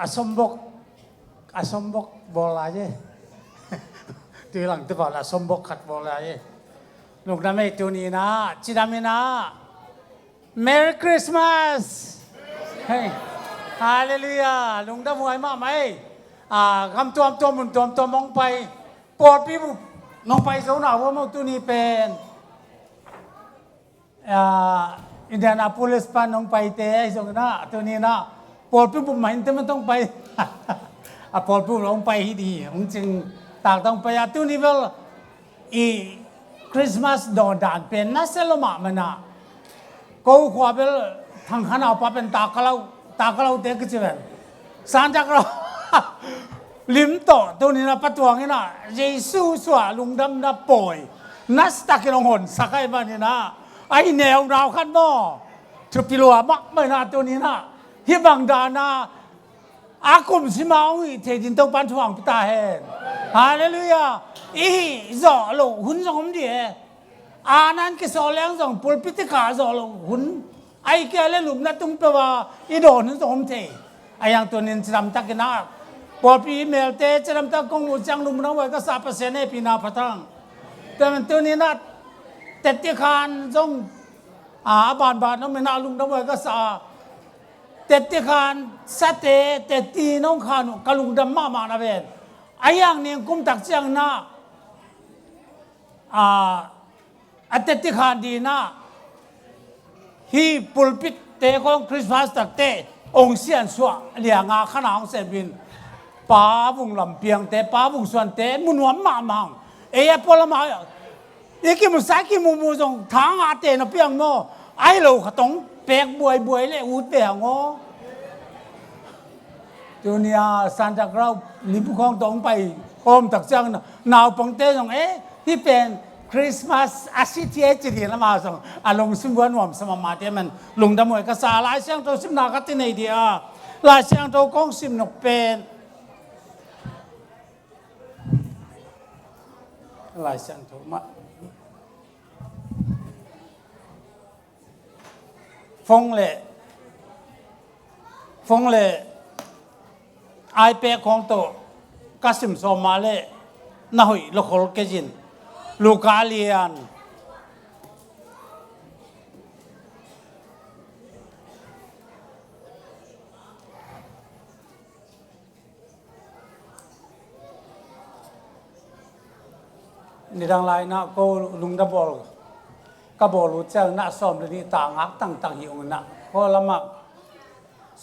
asombok bola je tu lang tu bala asombok khat bola je lung na me tu ni na chidamina Merry Christmas hey hallelujah lung da muai ma mai cam tuam mun tuam mong pai por pi bu nong pai zo na wo mo tu ni pen Indianapolis pa nong pai te zo na tu ni na por pi bu mai te man tong pai por pi nong pai hi di hong jing tak tong pai tu ni vel i Christmas ดอนด่านเป็นนัสลมามันนะกูขวาเบลทางขนาดป้าเป็นตากเราเด็กก็จะเป็นสารจากเราลิมโตตัวนี้นะปัจจุบันนี้นะเยซูสวาลุงดำนะป่วยนัสตักกินหงสักไอ้บ้านนี้นะไอแนวราวขันบ่ทุบพิลัวมักไม่นาตัวนี้นะฮิบังดานาอากุมสิมาอุ้ยเทจินต้องปันทวงพิตาเห็นฮาเลลูยาอีจ่อโลหุ่นสมดีอานั้นก็สอเลี้ยงส่งปุลพิติขาจ่อโลหุ่นไอ้แกเล่นหลุมนัดตุ้งเปว่าอีโดนสมเทไอ้ยังตัวนี้จะทำตักกินนะพอปีเมลเตจะทำตักกงอุจังลุมน้องไว้ก็3%ในปีนาพัทังแต่มันตัวนี้นะเต็ดที่คานส่งบานน้องไม่นาลุมน้องไว้ก็เต็ดที่คานสเตเต็ดที่น้องคานุกลุงดำมานะเวนไอ้ยังเนี่ยกุมตักเจียงนะเต็ดที่คานดีนะฮีปุลปิตเตของคริสต์มาสตักเตองเซียนสวะเลียงาขนาดเซบินป้าบุงลำเปียงเตป้าบุงส่วนเตมุนวมมามังเอพอละมาอีกิมุสากิมุจงทางอาเตนเปียงโมไอ้เราขตงเปกบวยเลยอูดเปียงโง่ตัวนี้สันจากเราลิบุคองตงไปโอมตักจังนาวปังเตจงที่เป็นคริสต์มาสอาทิตย์จีนละมาส่งลงสิบวันวันสมมาเตมันลงดำมวยกษาลายเสียงโตสิบนาคติในเดียลายเสียงโตกงสิบนกเป็นลายเสียงโตมาฟงเลยไอเปของโตกัสิมสมาเลน่าหุยลูกโคลเกจินลูกาเลียนนี่ดังไรนะก็ลุงดับบอลก็บอกรู้เจ้าหน้าซ้อมเลยนี่ต่างงักต่างหิวนะเพราะละมัก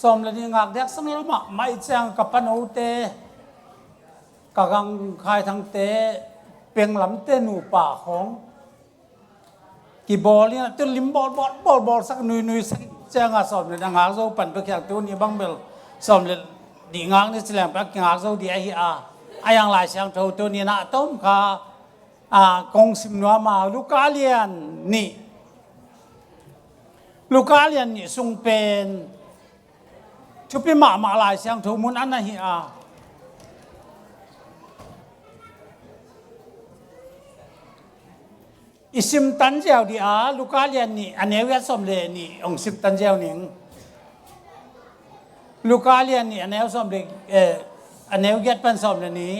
ซ้อมเลยนี่งักเด็กสมัยละมักไม่เจ้ากับปนโอเตกังคายทางเตเปียงลำเตนูป่าของกี่บอลเนี่ยตัวลิมบอลสักนุยสักเจ้างาซ้อมเลยงักโซ่ปั่นไปแข่งตัวนี้บังเบลซ้อมเลยดีงักนี่แสดงไปงักโซ่ดีไอ้ยังหลายเสียงตัวนี้นะต้มกากงสิมนัวมาลูกาเลียนนี่ทรงเป็นชุบปีมาลายเสียงถูกมุนอันนั้นฮีอิสิมตันเจ้าดีลูกาเลียนนี่อันนี้วัดสมเลนี่องสิมตันเจ้าหนิงลูกาเลียนนี่อันนี้สมเลอันนี้วัดเป็นสมเลนี้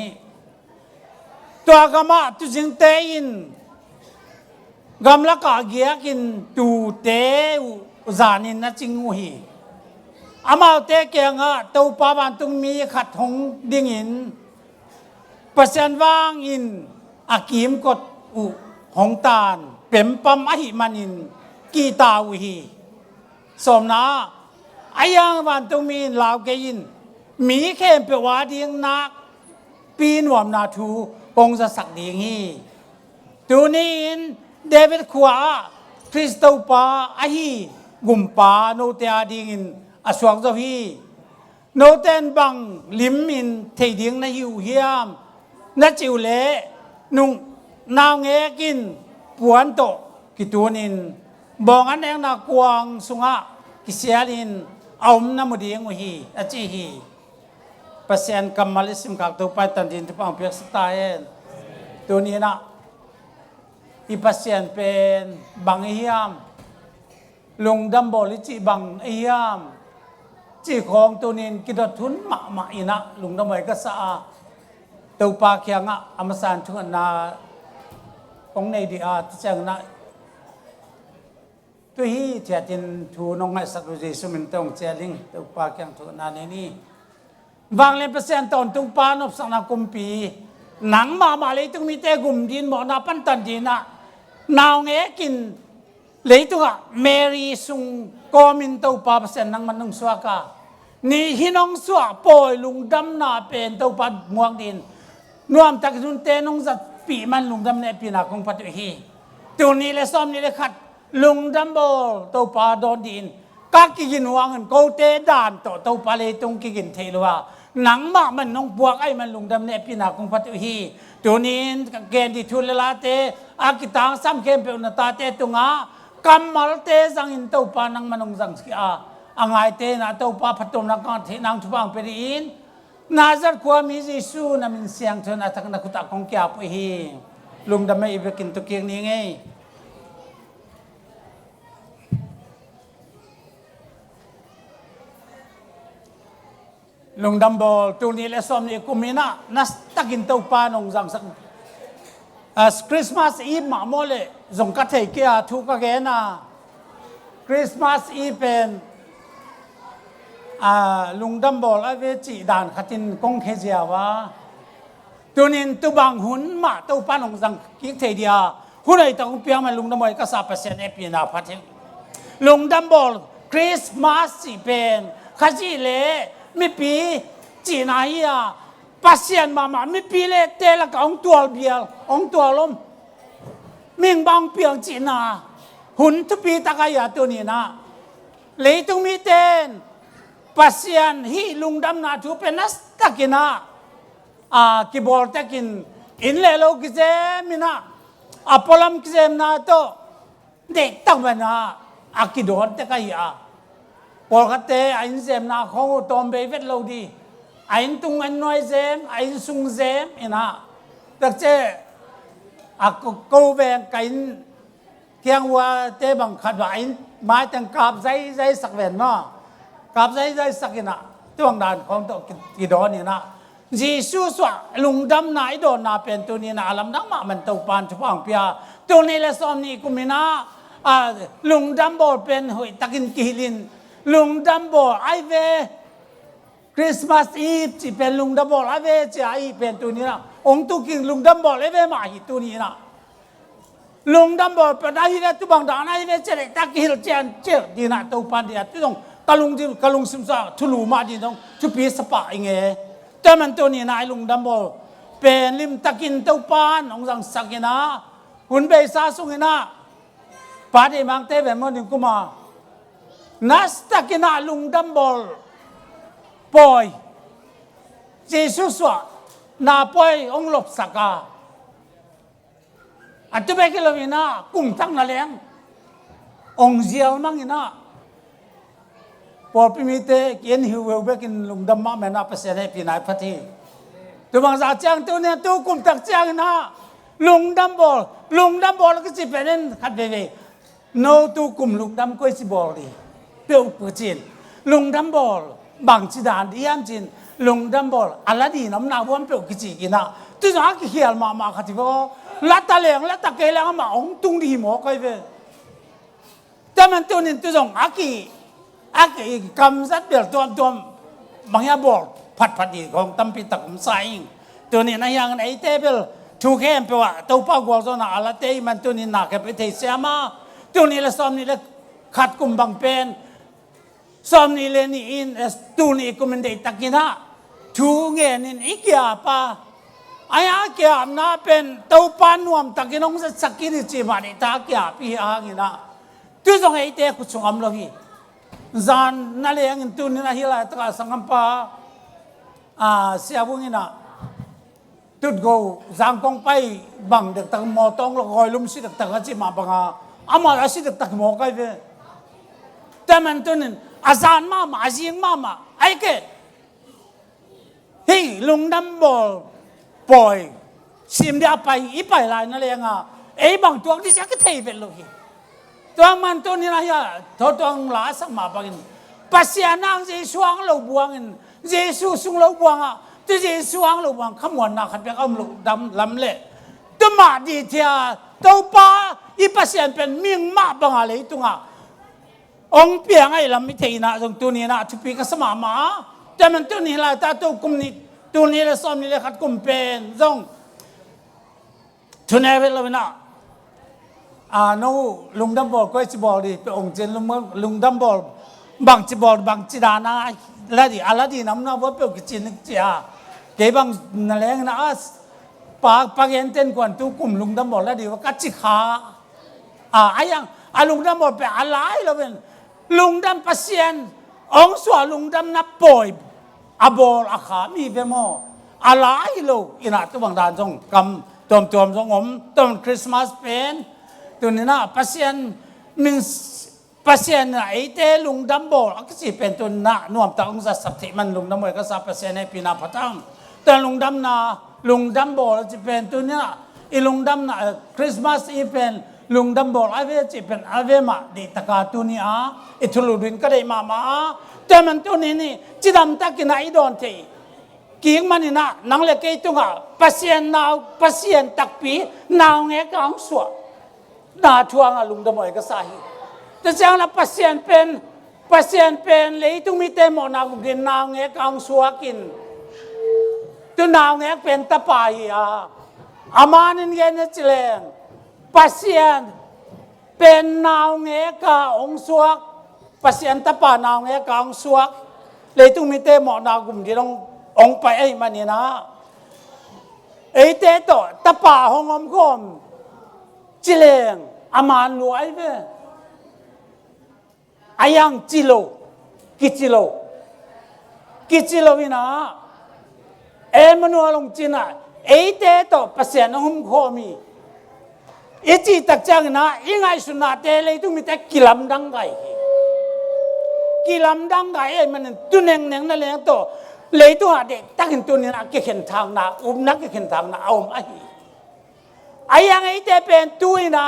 ตัวกามาตุจิงเตอินกำลังกาเกียกินตูเตอุจานินนะจิงอุฮีอามาเตเกียงตัวป้าบันตุงมีขัดหงดิ่งอินเปอร์เซ็นต์ว่างอินอากิมกดอุหงตาลเป็นปั๊มอหิมันินกีตาอุฮีสมนาอายังบันตุงมีลาวเกยินมีเข้มเปวาดียงนักปีนวมนาทูปงจะสักดีงี้ตัวนี้เดวิดขวาคริสโตปาอาฮีกุมปาโนเตียดิงินอสวกเจ้าฮีโนเตนบังลิมมินเทดิงนาหิวเฮียมนาจิวเล่นุ่งนาวเงกินปวนโตกิตัวนินบองอันเองนากวางสุงะกิเสียลินเอาน้ำมุดีงวฮีอาจีฮีเปอร์เซ็นต์กำมาลิสิมกับตัวไปตันดินที่ปังเปียกสไตล์ตัวนี้นะอีเปอร์เซ็นต์เป็นบางเฮียมลงดัมบอลิจิบางเฮียม จีของตัวนี้กิดทุนมาอินะลุงดำไว้ก็สะอาตัวปากยังอ่ะอเมซอนทุกนาองในดีอาที่จังนะตัวฮีเจ้าจินทูน้องไงสักรุ่ยสุมินตองเจลิงตัวปากยังทุกนานี่บางเล่นเปอร์เซ็นต์ตอนตัวปานอบสังนากุมปีหนังมาเลยต้องมีแต่กลุ่มดินหมอนาปันตันดินะนาวเงกินเลยตัวเมรีซุงกอมินตัวปาเปอร์เซ็นต์นังมันนุ่งสวากานี่ฮิน้องสวาปอยลุงดำนาเป็นตัวปาหมวกดินนวมตักจุนเตนงจัดปีมันลุงดำเนี่ยปีนักของพัตุฮีตัวนี้เลยซ้อมนี่เลยขัดลุงดำบอลตัวปาโดนดินกักกินวางเงินโกเตด่านตัวปาเลยตรงกินเทลว่าหนังมามันน้องบวกไอ้มันลุงดำเนี่ยปีนักของพัตุฮีตัวนี้เกณฑ์ที่ทุลลาเตอากิตังซ้ำเกมเป็นตาเตตุงากำมัลเตสังอินตัวปานังมันน้องสังสกีอาอังไงเตนะตัวปาพัตุมนักการเทนังทุบังเปรีนนาจัดความมีจิสูนามินเสียงเท่านั้นทักนักตะกงแก่ไปฮีลุงดำไม่ไปกินตุกเกียงนี้ไงลุงดำบอลตัวนี้และซ้อมนี่กุมินะนัสตักินตัวปานงจังสักคริสต์มาสอีฟมาโมเลจงกัดเฮเกียทุกเกนะคริสต์มาสอีฟเป็นลุงดำบอลไอเวจีด่านขัดินกงเคเจียวะตัวนี้ตัวบางหุ่นมาตัวปานงจังกิกเทียหุ่นไอตัวเปียมันลุงดำบอลก็3%เอปีนาพัดลุงดำบอลคริสต์มาสเป็นขัดจีเล่ไม่ปีจีนายปัสยันมาไม่ปีเล่เตะละกับองตัวเบียร์องตัวลมมิงบางเปียงจีนาหุ่นทุปีตะกายตัวนี้นะเลยต้องมีเต้นปัสยันฮีลุงดำนาทูเป็นนัสตะกินะกีบอลตะกินอินเลโลกิเซมินะอพอลัมกิเซมนาโตเด็กตั้งมันนะอากิโดนตะกายพอคัตเตออินเซมนาของตอมเบเวตโลดีอินตุงอันน้อยเซมอินซุงเซมอินะตักเจกูเบงกินเที่ยงว่าเตบังขัดว่าอินไม้ตั้งกาบใจสักเวนเนาะกาบใจสักกินะตัวงด่านของตัวกิโดนี่นะจีซูสวะลุงดำนายโดนนาเป็นตัวนี้นะลำนักมามันตัวปานชุบอังเปียตัวนี้และซ้อมนี่กุมินะลุงดำบอลเป็นหอยตะกินกิลินลุงดำบอลไอเวคริสต์มาสอีฟจีเป็นลุงดำบอลไอเวจีไอเป็นตัวนี้นะองตุกินลุงดำบอลไอเวมาหิตัวนี้นะลุงดำบอลเป็นไอเวตุบังดานไอเวเจริญตะกิลเจนเจอดีนะตัวปันเดียที่ตรงกะลุงซิมซาทุลูมาดีตรงทุปีสปะเงี้ยแต่มันตัวนี้นะลุงดำบอลเป็นลิมตะกินตัวปานองสังสักนะหุ่นเบซ่าสุงนะปาดีมังเตแบบมันกุมานัสตะกินาลุงดำบอลปอยเจสุสวะนาปอยองลบสักาอันตุเบกิลวินากุ้งทั้งนั่นเององเจียวมังอินะพอพิมิเตกินหิวเบกินลุงดำมาแม่นาเปเสนให้ปีนายพัทีตัวบางสาวจ้างตัวเนี่ยตัวกุ้งตักจ้างนะลุงดำบอลก็จะเป็นขัดเบเบโนตัวกุ้งลุงดำก็จะบอลดีเปียวปูจินลุงดำบอลบางจีดานที่ยามจินลุงดำบอลอะไรดีน้ำหนักวันเปียวกิจิกินะตัวจะหาขี้เขียนมาขัดที่ว่าลัตตะเลียงลัตตะเกลียงมาองตุงดีหมอก็ไปแต่มันตัวนี้ตัวจงอากีกำซัดเดือดตัวบางอย่างบอลผัดดีของตั้มพิตะกุมไซตัวนี้นะยังไอเตเปิลทูเข้มเปว่าตัวป้ากวาโซนาอะไรเตมันตัวนี้หนักไปเทเสียมาตัวนี้ละซ้อมนี่ละขัดกุมบางเป็นซ้อมนี่เลนี่อินตัวนี้กุมันได้ตะกินะทูเงินอีกอย่างป่ะไอ้อาเกียมน่าเป็นตัวปานนวมตะกินองสักกินจีมานี่ตาเกียพี่อางินะตัวจงไอเตกุศลอมโลกีจานนั่นเองตัวนี้นะฮิลาตระสังกัมปะเสียบุญนะตุดกูสังกงไปบังเด็กตะมอตองละคอยลุมสิเด็กตะกันจิมาบังอามาอาศิเด็กตะมอไกเวแต่มันตัวนี้อาจารย์มาอาจิงมาไอ้เกเฮ้ยลุงดำบอลปล่อยซิมเดียไปอีไปลายนั่นเองไอ้บางตัวที่จะก็เทเวลโลกีตัวมันตัวนี้นะฮะตัวหลาสักมาบังป ปัสยานางเยซูอังเราบวงเยซูสุงเราบวงที่เยซูอังเราบวงขมวนนักขัดเปียกเอาลูกดำลำเละตัวมาดีเทียตัวป้าอีปัสยานเป็นเมียงมาบังอะไรตัวงองเปียงไอ้ลำมิเทนะตรงตัวนี้นะทุกปีก็สมามาแต่มันตัวนี้ละตาตัวกุมนี้ตัวนี้ละซ้อมนี่ละขัดกุมเป็นตรงทุนเอเวลเลยนะนู้ลุงดัมบอลก็จะบอกดิเป็นองค์เจนลุงดัมบอลบางจะบอกบางจิดานะแล้วดิอะไรดิน้ำน้ำว่าเป็นกิจนึกจ้าเก็บบางนั่นแหละนะปากเย็นเต้นกวนตู้กลุ่มลุงดัมบอลแล้วดิว่ากัจจิขาไอ้ยังลุงดัมบอลเป็นอะไรเราเป็นลุงดัมปัสเซียนองสวลุงดัมนับป่วยบอลอาขามีเปโมอะไรลูกอินาตัวบางด่านส่งกำตัวส่งผมตัวคริสต์มาสเป็นตัวนี้นะปัสเซียนมินปัสเซียนไอ้เตลุงดัมโบก็สิเป็นตัวน่ะนวมตาองศาสัพทิมันลุงดัมโบก็สับปัสเซียนให้ปีนาพัตังแต่ลุงดัมนาลุงดัมโบจะเป็นตัวนี้อีลุงดัมนาคริสต์มาสอีเป็นลุงดัมโบไอเวจะเป็นไอเวมาดีตะการตัวนี้อีทุลุดินก็ได้มาแต่มันตัวนี้นี่จิดำตะกินไอดอนเทกิ่งมันนี่นะนังเล็กไอ้ตัวปัสเซียนนาวปัสเซียนตักปีนาวเงี้ยกังสวดนาทวงลุงดัมโบก็สาเหแต่เจ้าน่ะปัสเซียนเป็นเลยต้องมีเต็มหมดนาวกินนาวเงี้ยกังสวดกินตัวนาวเงี้ยเป็นตะปายอามานินเงี้ยนี่เจริญปัสเซียนเป็นนาวเงี้ยกาองสวดปัสเซียนตะปานาวเงี้ยกังสวดเลยต้องมีเต็มหมดนาวกุมที่ต้ององไปไอ้มันนี่นะไอ้เตโตตะปาหงอมคมเจริญอามานรวยเว้อายังจิโลกิจิโลวินะมนัวลงจินะไอ้เตโตปัสเซียนหุ่มโคมีอีจีตักจังนะยังไงสุนัขเตเลยต้องมีแต่กิลำดังไงมันตุเนงนั่นเลยตัวเลยตัวเด็กตั้งตัวนี้นะก็เห็นทางนะนักก็เห็นทางนะเอาไอ้ยังไอ้เตเป็นตัวนะ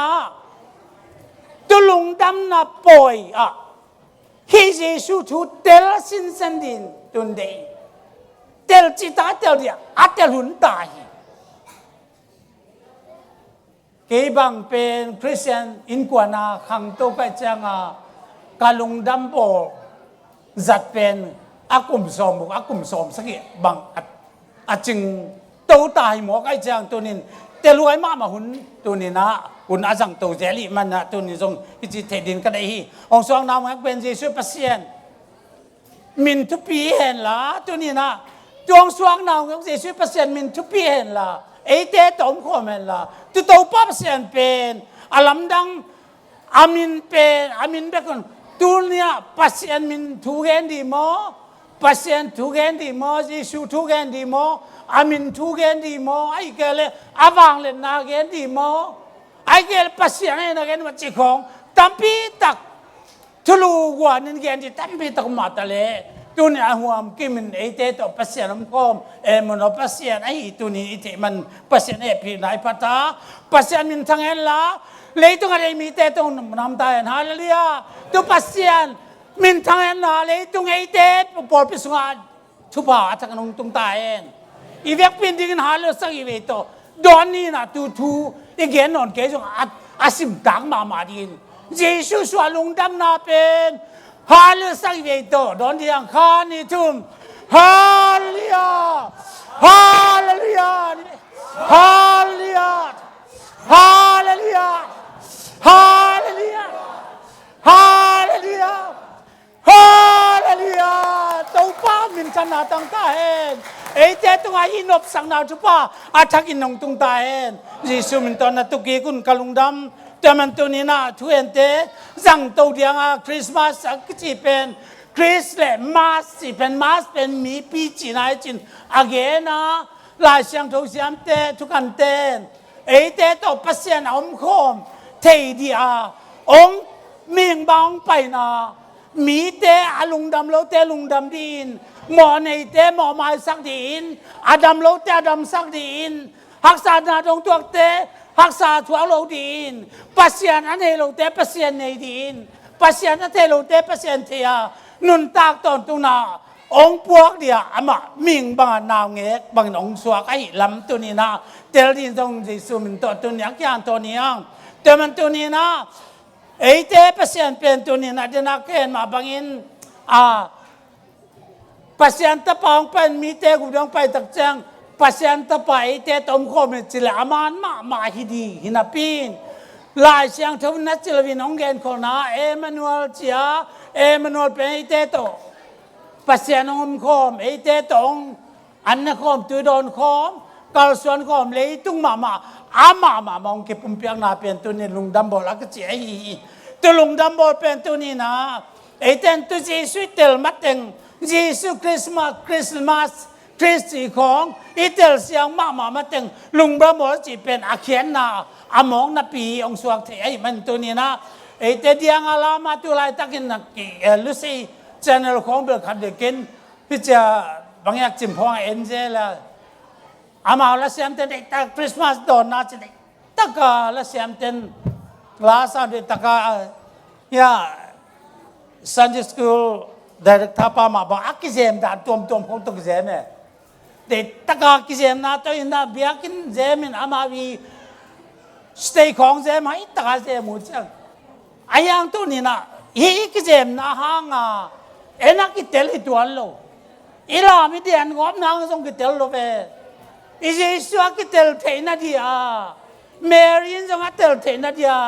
ตัวลุงดำนะป่วยฮิเจสุทุเตลสินสันดินตุนเดย์เตลจิตาเตลเดียเตลหุนตายเก็บังเป็นคริสเตียนอินกวนาขังโตไปจังกาลุงดำโบจัดเป็นอากุมสมบุกอากุมสมสักบังจึงโตตายหมอกไอ้จังตัวนี้แต่รวยมากมาหุ่นตัวนี้นะหุ่นอาจังโตเจลิมันนะตัวนี้ทรงพิจิตรดินก็ได้ฮีองค์สองนามเป็นเยซูปัสเซียนมินทุปีเห็นละตัวนี้นะจงสวงนามของเยซูปัสเซียนมินทุปีเห็นละไอ้เตตอมโคเมนละตัวโตปัสเซียนเป็นอาลัมดังอามินเป็นอามินเบคนตัวนี้ปัสเซียนมินทุเกนดีโมปัสเซียนทุเกนดีโมเยซูทุเกนดีโมอามินทุเกนดีโมไอ้เกลอาวังเลนาเกนดีโมไอ้เกลปัสเซียนนะเกนมาจิกองตั้มปีตักทุลูกว่านั่นเกนที่ตั้มปีตักมาตะเลตัวนี้หัวมกิมันไอ้เตตปัสเซียนมันก็มันเอาปัสเซียนไอ้ตัวนี้ไอ้เตมันปัสเซียนพี่นายพัตตาปัสเซียนมินทั้งเอล่าเลยตัวอะไรมีเตตน้ำตาฮาเลลูยาตัวปัสเซียนมินทั้งเอล่าเลยตัวไอ้เตปอลพิสุงาทุบาทั้งนุ่งตุงตาเองอีเวกพินดิ้งฮาเลสักอีเวโตดอนนี่นะทูอีเกนนอนเกจงอาสิมตังมาดินเยซูสวาลุงดำนาเป็นฮาเลสักอีเวโตดอนที่อังคารนี่ทุ่มฮาเลลูยาฮาเลลูยาฮาเลลูยาฮาเลลูยาฮาเลลูยาฮาเลลูยาฮาเลลูยาตัวป้ามินชนะตั้งตาเองไอ้เจ้าตัวอินบสังนาจุป้าอาทักอินนงตุงตาเองเยซูมินตอนนั้นตุกีกุนกลุงดำแต่มันตัวนี้นะทุเอนเตจังตัวเดียงคริสต์มาสก็จีเป็นคริสต์และมาสจีเป็นมาสเป็นมีปีจีนายจีนอาเกนะลายเสียงทุกเสียงเตทุกอันเตไอ้เตตัวปัสเซียนอมโคมเทียดีองเมียงบางไปนะมีเตอลุงดำแล้วเตลุงดำดินหมอในเตหมอไม้สักดินอาดัมแล้วเตอาดัมสักดินหักษานาตรงตัวเตหักษาถั่วเราดินปัสเซียนอันเฮโลเตปัสเซียนในดินปัสเซียนอันเฮโลเตปัสเซียนเทีย นุนตากตอนตุนาองพวกเดียอามามิงบางนาวเงกบางองสวกไอ้ลำตัวนี้นะเตลดินตรงที่สุมินตัวนี้กี่อันตัวนี้แต่มันตัวนี้นะไอ้เต้เปอร์เซ็นต์เป็นตัวนี้นะเดี๋ยวนักเรียนมาบางอินเปอร์เซ็นต์ตะปองเป็นมีเต้กูต้องไปตักแจงเปอร์เซ็นต์ตะไปเต้ต้มข้าวมันจิละอามันมาฮิดีฮินาปีนลายเสียงทวันนัดจิลวินองเกนคนนะเอมานูเอลเจียเอมานูเอลเป็นไอ้เต้โตเปอร์เซ็นต์องคอมไอ้เต้ตองอันนั้นคอมตัวโดนคอมกอลส่วนคอมเลยตุ้งมามองเก็บปุ่มเปียงนาเป็นตัวนี้ลุงดัมโบลักเจียตัวลุงดัมโบเป็นตัวนี้นะไอ้เต้นตัวเจสุเตลมัดเองเจสุคริสต์มาสคริสต์ของอีเตลเสียงมาเต็งลุงบราโมจีเป็นอาเขียนนาอามองนาปีองสวกเทไอ้มันตัวนี้นะไอ้เตดียงอาลามาตัวไรตักินนักลุซีชแนลของเบลคันเดกินพิจาบางอย่างจิมพองเอ็นเจล่ะอามาละเสียมเต็นตาคริสต์มาสโดนน่าจะได้ตากาละเสียมเต็นลาซาเดตากาซันเดย์สคูลเดเรกท่าปามาบอกอักกิเซมดาตัวของตุกเซมเนี่ยเด็กตากากิเซมน่าตัวอินดาเบียกินเซมินอามาวีสเตย์ของเซมให้ตากาเซมุจังไอ้ยังตัวนี้นะฮีกิเซมน่าห่างเอ็นักกิเตลฮิตวันโลอีลามิเดียนงอมนางส่งกิเตลโลเวอีเจสุอากิเตลเทนัดยาเมรินส่งกิเตลเทนัดยา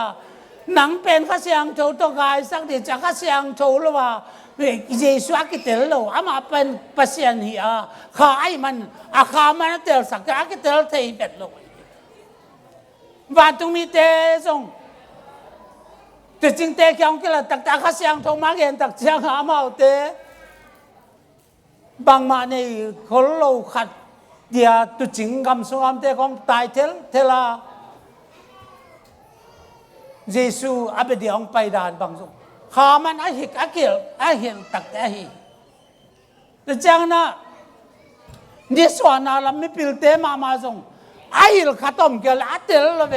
หนังเป็นข้าเสียงโชว์ตัวกายสักเดียวจะข้าเสียงโชว์หรือว่าอีเจสุอากิเตลโลอามาเป็นปัสยันฮีข้าไอ้มันข้ามันเตลสักอากิเตลเทเป็ดโลวันตรงมีเตส่งแต่จริงเตะแข่งกันละตักข้าเสียงโชว์มาเห็นตักเสียงหามาเอาเตบางมาในคนเราขัดเดียตุจิงกำสงามเตะของตายเทลาเยซูอาเบดีองไปด่านบางส่งข้ามันอาหิกอาเกลอาเห็นตักแต่หิแต่จังนะนี่ส่วนนั้นเราไม่พิลเตมาส่งอาหิลขัดต้มเกลอาเตลละเว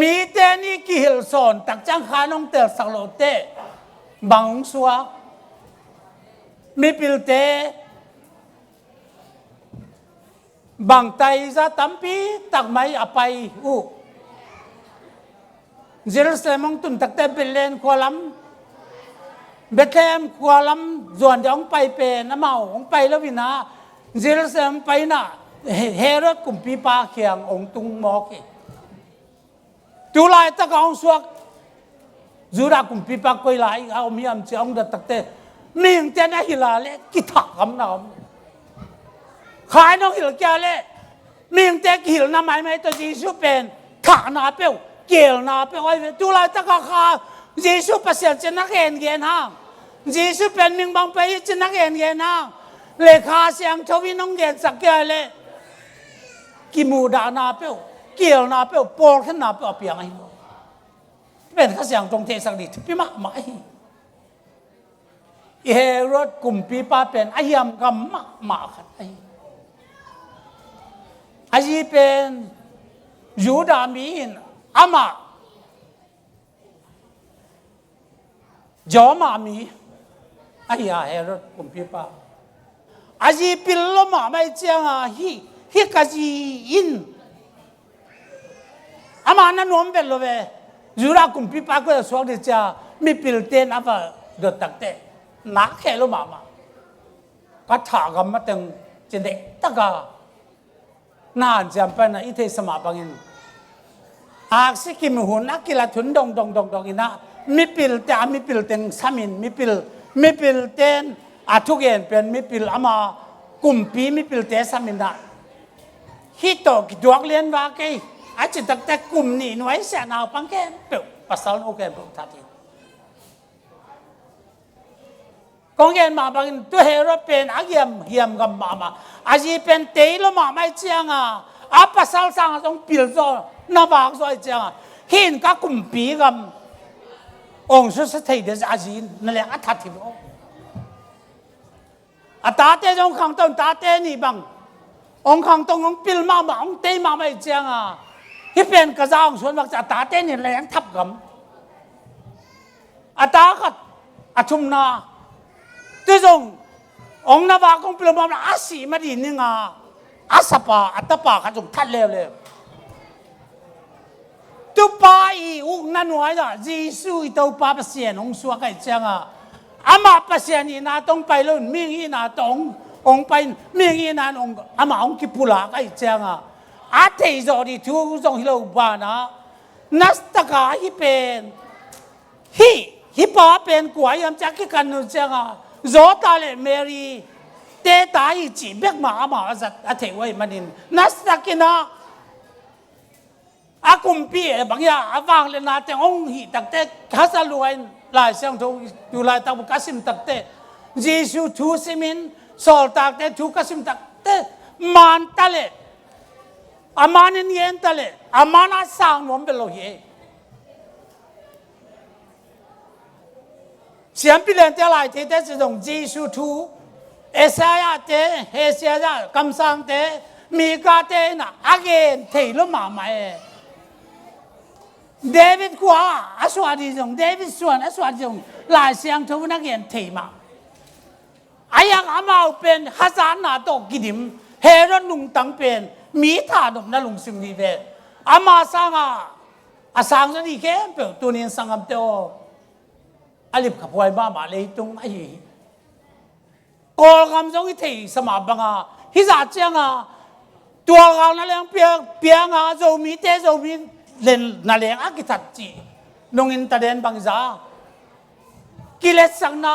มีเตนี่กิฮิลสอนตักจังขานองเตลสักโลเตบางสัวมีพิลเตบางไตจะตั้มปีตักไม่อภัยเยรูซาเล็มตุนตักเตเบลเลนควาลัมเบธเลมควาลัมส่วนจะองไปเป็นน้ำเมาองไปแล้ววินาเยรูซาเล็มไปน่ะเฮโรดกุมปีปาเขียงองตุงมอกตุลายตะกองสวกจูรากุมปีปากอยไลเอามีอันเจ้าองดัตเตมีงเจน่าฮิลาเลกิทักคำน้ำขายน้องฮิลแกเลมีงเจกิลน้ำไม่ตัวจีสุเป็นขาหนาเปียวเกลหนาเปียวไอ้ตุลายตะกาขาจีสุเปอร์เซ็นต์จะนักเอ็นเกนห้างจีสุเป็นมิงบางไปจะนักเอ็นเกนห้างเลขาเสียงชวิน้องเกนสักแกเลกิมูดานาเปียวเกลนาเปียวปอลขึ้นนาเปียวเปียงไอ้เป็นข้าเสียงตรงเทสักดิพี่มาไม่เฮโรดกลุ่มปีป้าเป็นอายามกำมาขัดไอ้อาจีเป็นยูดามีนอามาจอมามีอายาเฮโรดกลุ่มปีป้าอาจีปิลลมาไม่เจียงฮิกาจีอินอามานั่นน้อมเป็นโลเวยูรากุมปีปากก็สวกดิจ้ามีพิลเตนอาว่าเดือดตักเตนักแค่ลมาก็ถากมาตึงจินเดตกาน่าจำเป็นอีเทสมาบังอินอาสิกิมหุ่นนักกีฬาทุนดงอินะมีพิลเตนมีพิลเตนสามินมีพิลเตนอาทุกเย็นเป็นมีพิลอามากุมปีมีพิลเตนสามินนะฮิโตกิดวกเลียนว่าไงอาจจะตั้งแต่กลุ่มนี้หน่วยเสียนาวปังแกนเปิดภาษาโอเคเปิดทัดทีกองเงินมาบางตัวเฮโร่เป็นอาเยี่ยมกับมาอาจีเป็นเตยลมาไม่เจียงอาภาษาสังต้องปิลโซนาบากซอยเจียงหินก็กลุ่มปีกับองค์สุดท้ายเดชอาจีนั่นแหละอัฐทิโลอาตาเตจงขังต้นตาเตนี่บังองค์ขังตรงองปิลมาองเตยมาไม่เจียงที่เป็นกระจางส่วนมากจะตาเต้นนี่แรงทับกำ อาตากัดอาชุมนาที่จงองนาวากงเปลือมาอาศีมาดีนี่งาอาสปาอัตปาขัดจงทัดเร็วเลยตัวป้าอีอุกนั่นไว้ละเยซูตัวป้าเปลี่ยนองสัวกันจังอ่ะอามาเปลี่ยนนี่นาต้องไปเลยมีอีนาต้ององไปมีอีนาองอามาองกิปุลากันจังอ่ะอาเทจอดีทุกจงฮิโลบานะนัสตกาฮิเป็นฮิป้าเป็นกวยยามจักกันนู่นจังอ่ะโจตาเลเมรีเตตาอีจีเบกมาอามาจัดอาเทไว้มันนินนัสตกินะอากุมปีบางอย่างอาวางเลนาแต่องหีตักเตฮัสลวยลายเสียงทูดูลายตาบุกัสิมตักเตเยซูทูซิมินสอลตักเตทูกัสิมตักเตมันตะเลอามานินเย็นตะเลอามานาสังนวมเปโลเฮเสียงพิเลนเตลายเตเตจะต้องเยซูทูเอสายาเตเฮเซียากำสังเตมีกาเตนะอาเกนเทลมาไม่เดวิดกว่าอาสวาดีจงเดวิดส่วนอาสวาดีจงหลายเสียงทุกนักเรียนเทมาอายังอามาเป็นฮัสานนาโตกิดิมเฮรอนลุงตังเป็นมีถาดมนั่งลุงซิมดีเวอามาสังอาสังจะดีแค่เปล่าตัวนี้สังคำเตออาลิบขับไว้บ้ามาเลยตรงไอ้กอลคำจงที่เทสมาบังฮิซาเจียงตัวเรานั่นแหละเปียงจะมีเตจะมีเล่นนั่นแหละอากิทัดจีนงอินตาเดนบางจ้ากิเลสสังนา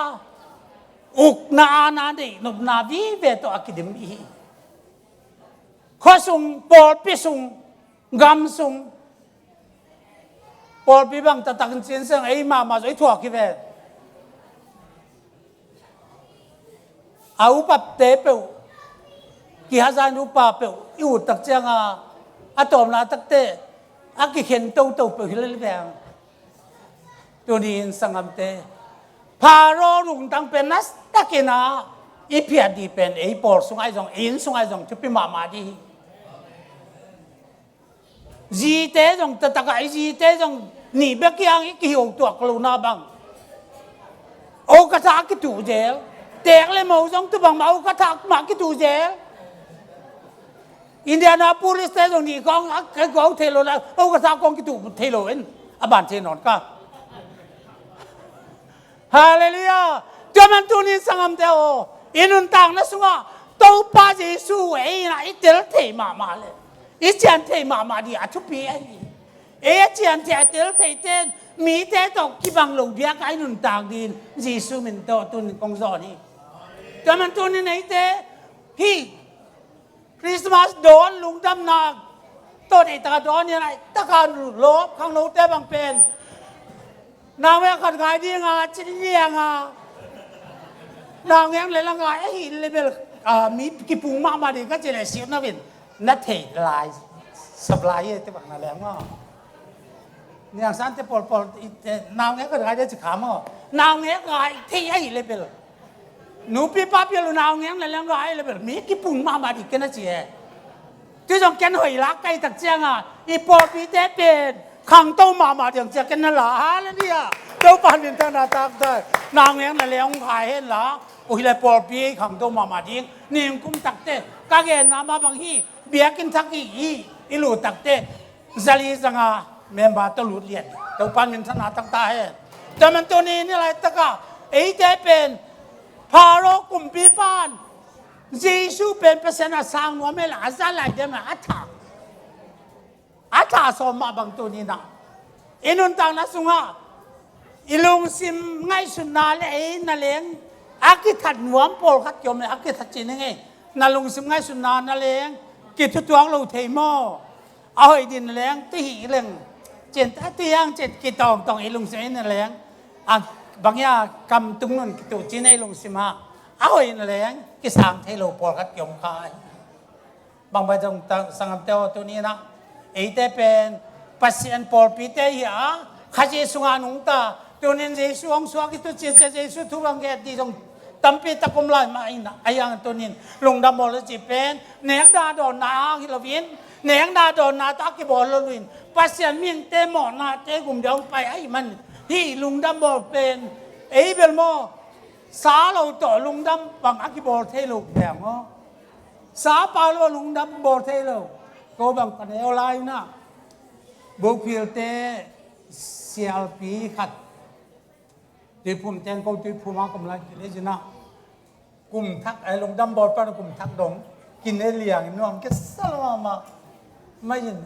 อุกนานาดีนบนาวีเวตอากิดิมอีข้อสุงปอลปิสุงกำสุงปอลปิบังตะตักเชียนเซงไอ้มาไอ้ถั่วกิเวอาอุปเตเปวกิฮาซานุปาเปวอยู่ตักเจียงอาตอมนาตักเตอากิเห็นโตเปวฮิลเลแบงตัวนี้สังคมเตพาโรลุงตั้งเป็นนัสตักินาอีเพียดีเป็นไอ้ปอลสุงไอจงอินสุงไอจงทุบมาดีจีเตจงตะตะกไอจีเตจงนี่เบกยังอีกิวตัวกลูนาบังโอกาสกิตูเจลเด็กเลยมองจงตัวบังมาโอกาสมากิตูเจลอินเดียนาโพลิสเตจงนี่กองเขาเทโลแล้วโอกาสกองกิตูเทโลเอ็นอบานเทนอนก็ฮาเลลูยาตัวมันตัวนี้สังคมเตโออินุนตังนั่นสุงะตัวป้าเจสูเอ้ยนะอีเตลเทมาเลยอีเจนเทมาดีอาทุปีเอ้เจนเทเตลเทเตนมีเตตกที่บังลงเบียกไอ้นุนต่างดินเยซูมินโตตุนกงซอนี่แต่มันตุนนี่ไหนเตฮีคริสต์มาสโดนลุงดำนาตัวไอ้ตาโดนยังไงตะการลบข้างโน้ตเตบังเป็นนางแม่ขัดขายดีงาชิ้นเยี่ยงนางแง่เลยละงาไอ้หินเลยเป็นมีกิปุงมาดีก็จะเลยสิวนั่นเป็นนัทเทลายสบายเตบังนั่นแหละง้อเนี่ยสันเตปอลนางแง่ขัดขายได้จะขามง้อนางแง่ขายที่ไอ้เลยเป็นหนูปีป้าเปลี่ยนนางแง่เลยละงาไอ้เลยเป็นมีกิปุงมาดีกันนะเจ๊ที่จงแกนหอยลักไก่ตักเจียงอีปอปีเตเป็นขังโตมาเดี๋ยวจะกันนั่นหล่ะแล้วเนี่ยเจ้าปันเป็นธนาตักได้นางเลี้ยงนั่นเลี้ยงขายเห็นหล่ะโอ้ยเลยปอปีขังโตมาดิ้งนี่กุ้มตักเตะกางเกงน้ำมาบางทีเบียกินทักอีหลุดตักเตะจะลีสังเมมบาตลุดเลียนเจ้าปันเป็นธนาตักตาเห็นแต่มันตัวนี้นี่อะไรตะกะไอ้เจเป็นพาโรกุมปีปานเยซูเป็นเปอร์เซ็นต์สร้างหัวไม่หล่ะจะไหลเดี๋ยวมาอัฐอาจารย์สมมาบางตัวนี้นะอินุนตังนัสุงะอิลุงซิมไงสุนาเลนั่นเองอากิทัดหนวมโปลขัดยมเลยอากิทัดจีนไงนั่นลุงซิมไงสุนานั่นเองกิจตัวเราเทมอเอาไอ้ดินนั่นเองที่หิเรื่องเจนที่ยังเจ็ดกิตองอิลุงซิมนั่นเองบางอย่างกำตุ้งนั่นกิจจีนไอ้ลุงซิมเอาไอ้นั่นเองกิสังเทโลโปลขัดยมคายบางใบตรงสังคมเตอตัวนี้นะไอ้เตเป็นปัสเซียนปอลปีเตยข้าเจสุงานุงตาตัวนี้เจสุองสวากิตุเจเจสุทุรังเกตีจงตั้มปีตะกุมลายมาอินะไอ้ยังตัวนี้ลงดำบอลจีเป็นเนียงดาโดนนาฮิลวินเนียงดาโดนนาตากิบอลลุนปัสเซียนมิ่งเตมอนาเตกุมเดียวไปไอ้มัน hi lung dam bol pen ei bel mo sa lo to lung dam bang akibol the lo bang mo sa pa lo lung dam bol the lo ko bang kan el lai na bo phil te CLP ขัดที่ผมแจ้งเขาที่ผมมากำลังกินเลยจีน่ากลุ่มทักไอ้ลงดำบอลป้ากลุ่มทักดงกินไอ้เลี้ยงน้องก็สลมาไม่ยิน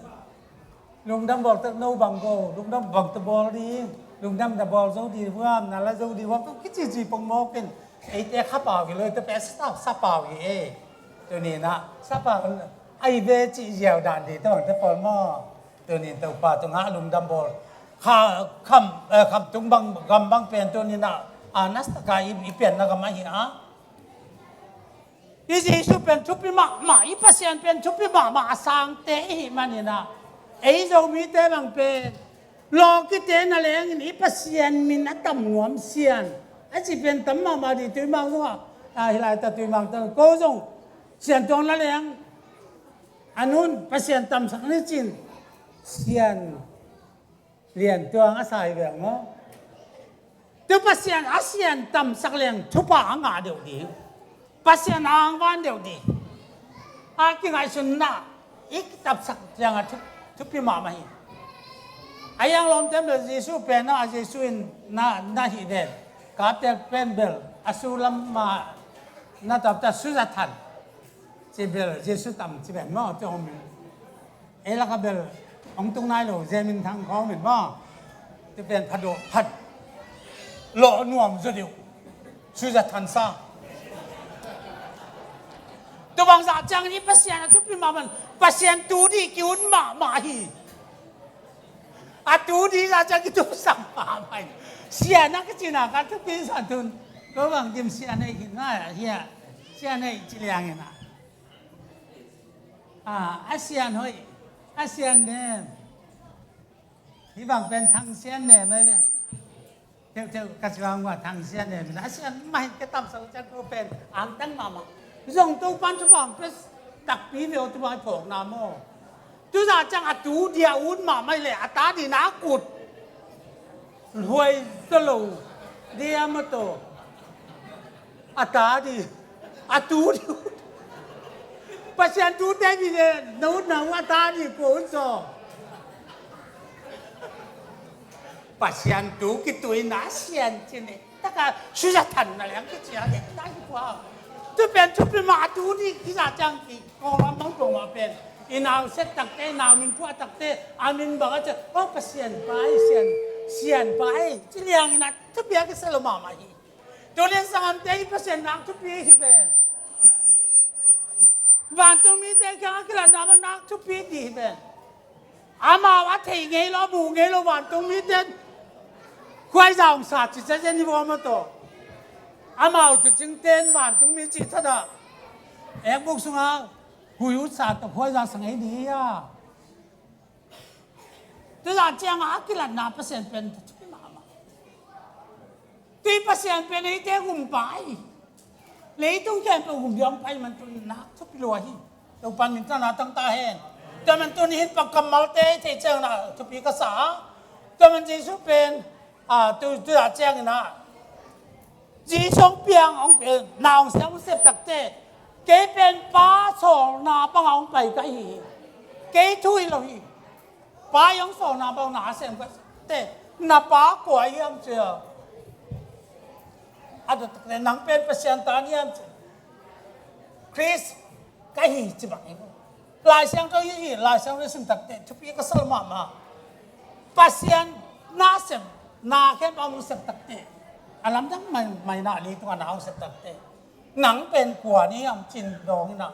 ลงดำบอลตะโนบังโกลงดำบังตะบอลดีลงดำตะบอลเจ้าดีเพื่อนนั่นแหละเจ้าดีว่าต้องคิดจีปงโมเป็นไอ้แต่ข้าเปล่ากันเลยแต่เป็นซาเปล่าเอ้ตัวนี้นะซาเปล่าไอ้เวจีเยียวด่านดีต้องแต่ปอลหม้อตัวนี้ตัวป่าตัวงาลงดำบอลข้าคำจุงบังกำบังเปลี่ยนตัวนี้นะนัสตกายอีเปลี่ยนนะกำมาหินะอีจีสุเป็นชุบปีมาอีพัศยันเป็นชุบปีมาสังเตหิมันนี่นะไอ้เจ้ามีเตบังเป็นโลกิเตนั่นเองอีพัศยันมีนัตตมวมเสียนไอ้จีเป็นตั้มมาดีตัวมังซัวฮิลายตตัวมังตัวโกจงเสียนตรงนั่นเองอันนู้นพัศยันตั้มสักนิดจินเสียนเรียนตัวอาศัยแบบมั้งตัวพัศยันอาเซียนตั้มสักเลี้ยงทุบปางงาเดียวดีปัสยานางวันเดียวดีอากิไงสุนนะอีกตับสักอย่างทุบปีมาไม่อายังลมเต็มเลยเยซูเป็นนะเยซูน่าหิเดนกาเตลเป็นเบลอาสุลัมมาน่าตับแต่สุจัทันเจเบลเยซูตั้มเจเบลมั้งตัวมันเอลักเบลองตรงไหนเราเจมินทางเขาเหมือนว่าจะเป็นพัดหล่อนวมสุดเดียวสุจัทันซ่าตัวบางสัจจังนี้ปัสยานะทุกปีมามันปัสยานตูดีกิวนมาฮีตูดีสัจจังituสัมมาไม่เสียนักจีน่ะกันทุกปีสันตุนก็บางทีเสียในหินน่ะเฮียเสียในจีเลียงน่ะอาเซียนเฮ้ยอาเซียนเนี่ยที่บางเป็นทางเซียนเนี่ยไม่เนี่ยเที่ยวกระทรวงว่าทางเซียนเนี่ยอาเซียนไม่ก็ตามสัจจังก็เป็นอ่างตั้งมาdùng tu ban cho vàng cái đặc biệt về tu ban phổ nam mô tu ra chẳng tu địa uốn mà mày lẽ ta đi ná cụt huay tơ lù đi mà tổ ta đi tu đi bác sĩ tu đây đi nấu nấu ta đi bốn giờ bác sĩ tu cái tuổi ná xiên trên này tất cả suy ra thần là cái chuyện này ta đi quaทุเป็นทุเป็นมาดูที่กิจจังกีกองรับน้องตรงมาเป็นอินาวเซตตักเตนาวมินพัวตักเตอามินบอกว่าจะโอ้เสียนไปเสียนไปที่เลี้ยงนะทุเปียกสลมามาฮีตัวเลี้ยงสังเตย%นักทุเปียที่เป็นวันตรงนี้แต่แค่กระดาษมันนักทุเปียดีเป็นอามาว่าเทงเงยล้อบูเงยล้อวันตรงนี้แต่ควายจ่องสัตว์จะเจนี่ว่ามาโตอามาอุตจึงเต้นหวานตรงนี้จิตท่าดะเอ็กบุกสุงาหุยอุตสาห์ตะพอยจากสังเกตดีอ่ะตัวอย่างเจ้าอากิลันนา%เป็นทุกมาตี%เป็นไอ้เจ้าหุ่มไปเลยต้องแก่ตัวหุ่มยองไปมันตัวนักทุกลอยตัวปันมินตนาตั้งตาเห็นแต่มันตัวนี้เห็นปากกำมัลเต้เทเจ้าน่ะทุกปีกษาแต่มันจีสุเป็นตัวอย่างเจ้าน่ะจีชงเปียงองเป็นนาวเสียงเสพตักเตะเกเป็นป้าสองนาปังองไปก็อีเกทุยเราอีป้ายังสองนาปังนาเสียงก็เตะนาป้ากว่ายังเจออาจจะแต่หนังเป็นเปอร์เซ็นต์ตอนนี้คริสก็อีจีบังอีกหลายเสียงก็อีหลายเสียงก็สิ่งตักเตะทุกปีก็สลมามาเปอร์เซ็นต์นาเสียงนาแค่ปังเสพตักเตะอารมณ์ทั้งไม่น่าลีตัวหนาวเสร็จตัดเตะหนังเป็นกว่านี้ยังจินดองนะ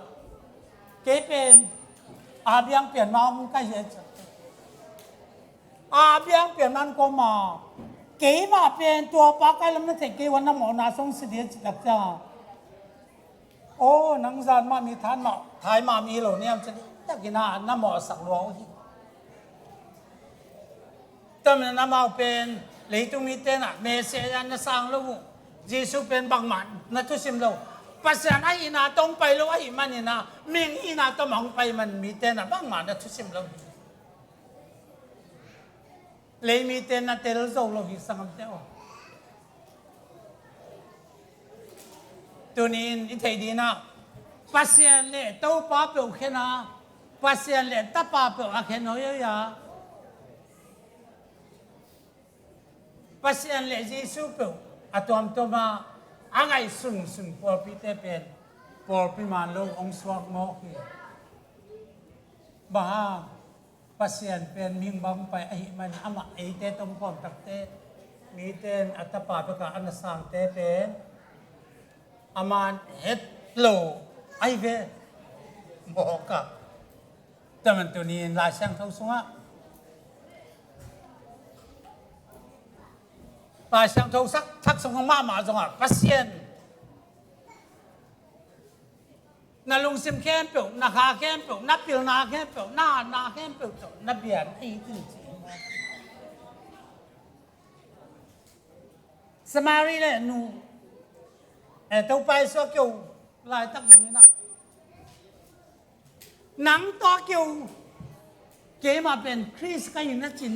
เก๋เป็นอาเบียงเปลี่ยนมามึงใกล้เย็นอาเบียงเปลี่ยนมันก็มาเก๋มาเป็นตัวปากไก่ลำนั้นเสกเก๋วันน้ำหมอนาทรงเสียจิตจักจ้าโอ้นังซานมามีทานมาถ่ายมามีเหล่านี้มันจะตะกินน้ำหมอสักหลวงที่แต่มันน้ำหมอเป็นเลยตรงนี้เต้นเมเซียนสร้างลูกเยซูเป็นบางมันนั่นทุกสิ่งเราภาษาไอ้นาต้องไปแล้วไอ้มันนี่นะมิ่งอีนาต้องมองไปมันมีเต้นบางมันนั่นทุกสิ่งเรา lấy mi tên là tên dầu lo hi sang am teo tunin i thei di na pasien le to pa pe khena pasien le ta pa pe a khen hoya ya pasien le jesu pe atom to ma angai sung sung por pi te pen por pi man lo ong swak mo ki ba pasien pen ming bang pai ai man ama ai te tom pom tak te mi ten atapa pe ka anasang te pen aman het lo ai ve mo ka taman tu ni la sang thau sunga la sang thau sak thak sung ma ma zonga pasien na lung sim kem pe na kha kem pe na pil na kem pe na kem pe na bian ai ti samari le nu tàu bay số kiểu lại tác dụng như nào nắng to kiểu cái mà bên Chris cái gì nó chỉ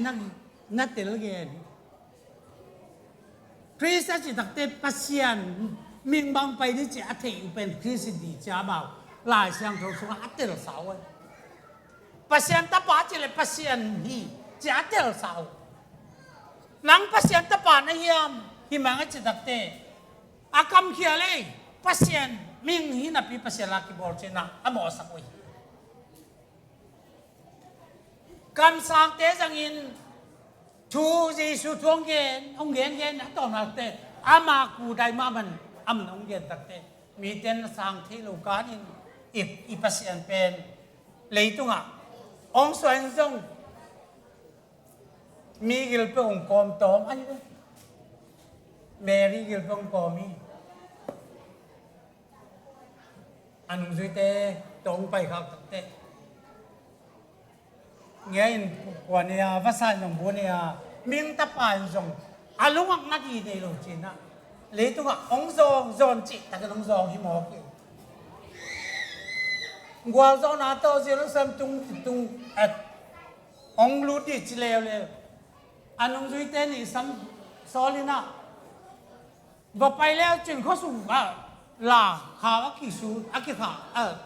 nó tiền cái Chris chỉ đặc biệt passion mình bằng bay đi trả thì bên Chris đi trả bảo lại sang thầu số ăn tiền sáu ấy passion ta bảo chỉ là passion hi trả tiền sáu nắng passion ta bảo này hi mang cái chỉ đặc biệt akam kia le pasien ming hi na pi pasien la ki bol chena amo sakoi kam sang te jang in thu ji su thuang gen ong gen na to na te ama ku dai ma man am ong gen tak te mi ten sang thi lo kan in i pasien pen leitunga ong soen jong mi gil pe ong kom tom ai Mary gil pe ong komi anong duy te tong pai khak te nghe in quan ya vasan nong bu ne ya ming ta pa jong alung ak na di de lo china le tu ga ong zon chi ta ga ong zong hi mo ki gwa zo na to je lo sam tung at ong lu ti chi le anong duy te ni sam solina va pai le chin kho su ba là khá kỳ số cái khá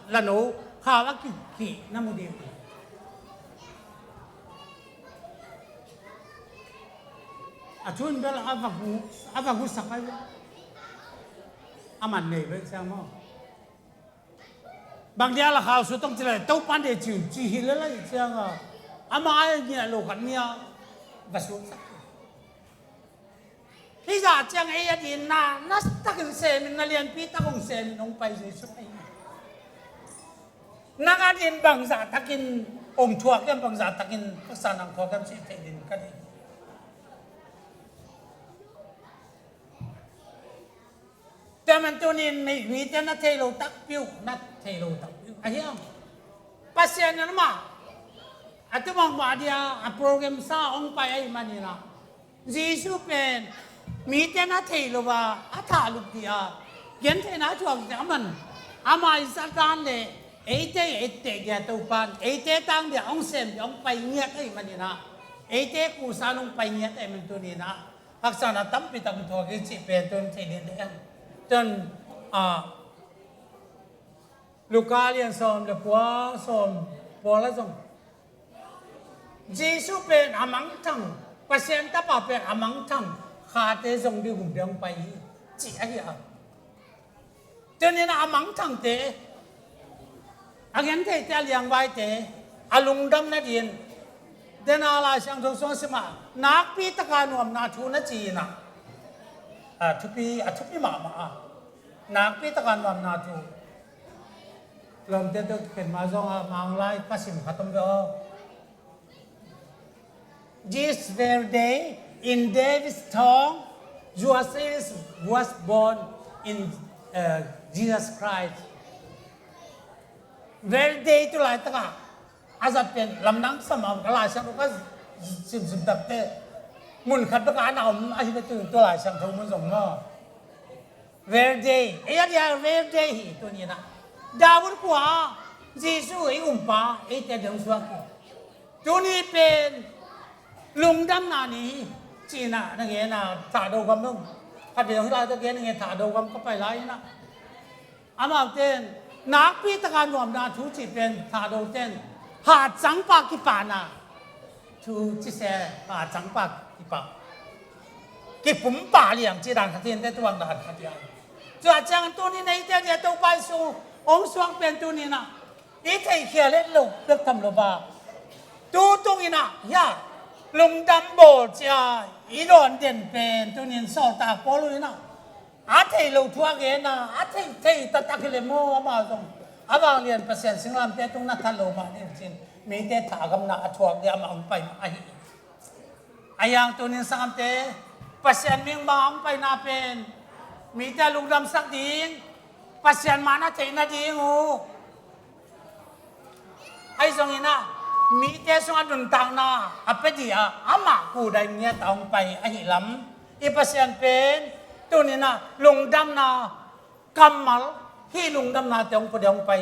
là nấu khá kỳ năm một điểm chun đó là ava gu sắc ấy aman này với sao mà bằng dia là khá số tông chỉ là tàu pan để chịu chỉ hi lấy sao à ai như là lô khẩn nia và xuống sắc bây giờ chẳng ai đi na nó ta cần xem mình na liền pi ta không xem mình không phải gì suốt ấy na cái điên bằng giả ta kinh ôm chua cái bằng giả ta kinh các sản năng khó cái gì thể hiện cái nàyแต่มันตัวนี้ไม่มีแต่นักเทโลตักปิ้วนักเทโลตักปิ้วไอ้เหี้ยภาษาเนี่ยมาอัตมองว่าเดียโปรแกรมซ่าองไปไอ้มันนี่นะจีซูเป็นมีแต่นักเทโลว่าอัฐาลุกเดียเย็นเทน่าจวงแต่มันอามาอิสระเลยไอ้เต้แกตัวปานไอ้เต้ตั้งเดียองเซมองไปเงียบไอ้มันนี่นะไอ้เต้กูสานุงไปเงียบไอ้มันตัวนี้นะพักษาตั้มปิดตั้งตัวกิจเป็นตัวเทเดียจนลูกาเรียนสอนเด็กว่าสอนพอแล้วส่งจีสุเป็นอามังทังเปอร์เซ็นต์ถ้าป่าเป็นอามังทังขาดแต่ส่งดีหุ่นเดียงไปจีอะไรอ่ะจนนี่นะอามังทังเตะอาเงินเตะจะเลี้ยงไว้เตะอาลุงดำนั่นเองเดนาลาช่างทุกส่วนสมานักปีตะการนวมนาทูนจีน่ะทุกปีมานักพิธีการวันนาจูลมเด็ดเป็นมาจงมังไลปัสสิมขัดมเบอ This very day in David's town Jesus was born in Jesus Christ very day ตุลาตะกะอาจจะเป็นลำนังสมองกลาช่างก็สิบตับเตะมุนขัดประการเอาอาชีพตื่นตัวหลายช่างทงมันส่งง้อ very day ไอ้ยา very day ตัวนี้นะดาวุฒิกว่าจีซูไอ้อุ้มป้าไอ้แต่เดิมสวกตัวนี้เป็น ลุงดำนานี้จีน่ะนั่งเงี้ยน่ะถ่าดูความนุ่มขัดเดี๋ยวที่เราตะเกียนั่งเงี้ยถ่าดูความก็ไปไล่นะอามาเต้นนักพิธการรวมนาทุจิเป็นถ่าดูเต้นหาจังปากกี่ปานะทุจิเสหาจังปากกี่ปากี่ปุ่มป่าเลี้ยงจีดังขัดเตียนได้ตัวดังขัดเตียนจะจังตัวนี้ในเดียวตัวไปสู่องค์สวงเป็นตัวนี้นะอีเทียเขียเล็ดลูกเลือกทำโลบาตัวตรงนี้นะย่าลุงดำโบจ้าอีโดนเด่นเป็นตัวนี้สอดตาโปลุยนะอาเทียลูกทัวเกนะอาเทียตัดตะกิเลโมมาตรงอาบางเรียนเปอร์เซ็นต์สิงลำเตตรงนั้นทันโลบาเนี่ยจริงมีเตถากำนักทัวเดียมาไปไอ้ยังตัวนี้สังเตเปอร์เซ็นต์มีบางไปนาเป็นมีแต่ลุงดำสักดิ้งเปอร์เซ็นต์มานาเทียนาดิ้งหูไอ้ตรงนี้นะมีแต่ส่วนดุนต่างนะอเปดีอาอามากูได้เงี้ยต้องไปไอ้ลำอีเปอร์เซ็นต์เป็นตัวนี้นะลุงดำนากำมัลที่ลุงดำนาจะองไปเดี๋ยวไป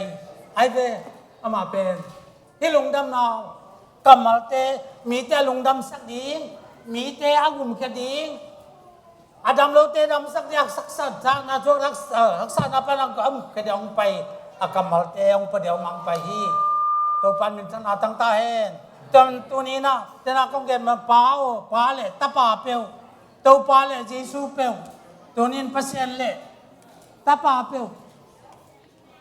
ไอ้เบ้อามาเป็นที่ลุงดำนากำมัลเตมีแต่ลุงดำสักดิ้งมีแต่อากุมแค่ดิ้งอาดัมโลเตดำสักอยากสักสัตว์นะทุกรักษานับเป็นอังกฤษแค่เดี๋ยวไปอากำมัลเตองไปเดี๋ยวมังไปที่ตัวปันเป็นธนาตั้งตาเห็นตัวนี้นะแต่นักก็เกิดมาป้าเลยตาป้าเปียวตัวป้าเลยเจสูเปียวตัวนี้เป็นเปเลยตาป้าเปียว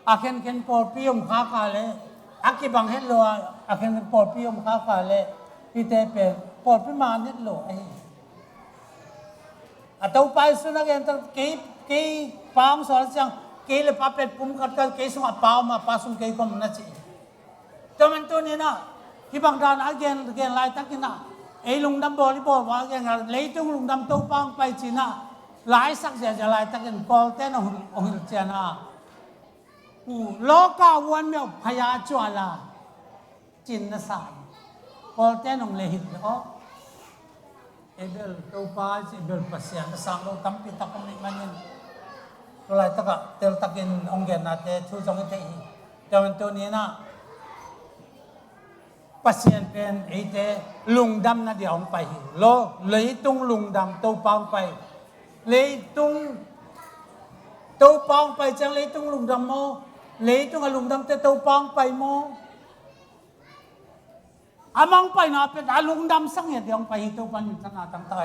อาเคนปอดพิมข้าขาเลยอากิบังเห็นเลยอาเคนปอดพิมข้าขาเลยที่เตเป็นปอดพิมานนิดหน่อยตัวไปสุนัขเองตั้งกี่ปามสอนจังกี่เลยป้าเป็ดปุ่มกัดกี่สมัครป้ามาป้าสุ่มกี่ก็มันน่าจะแต่มันตัวนี้นะที่บางด้านอาเกนลายตักกินนะไอ้ลุงดำบอลว่าแกงเลยตุ้งลุงดำตัวปังไปจีน่ะหลายสักเสียจะลายตักกินกอลเต้นองค์เจน่ะโลกาวันเมียวพยาจวลาจินนสานกอลเต้นองเลยหินอ๋อเอเบลตัวป้าเอเบลปัสยานสังเราตั้มปิตาคำนี้มันยังลายตักเตลตักกินองค์เกนนะเตทุจงเตยแต่มันตัวนี้นะปัสยันเป็นไอ้เตลุงดำนะเดี๋ยวไปโลเลยตุ้งลุงดำตัวปองไปเลยตุ้งตัวปองไปจังเลยตุ้งลุงดำโมเลยตุ้งลุงดำแต่ตัวปองไปโมอามังไปนะเป็นลุงดำสังเหตุเดี๋ยวไปตัวปันอยู่ขนาดตั้งแต่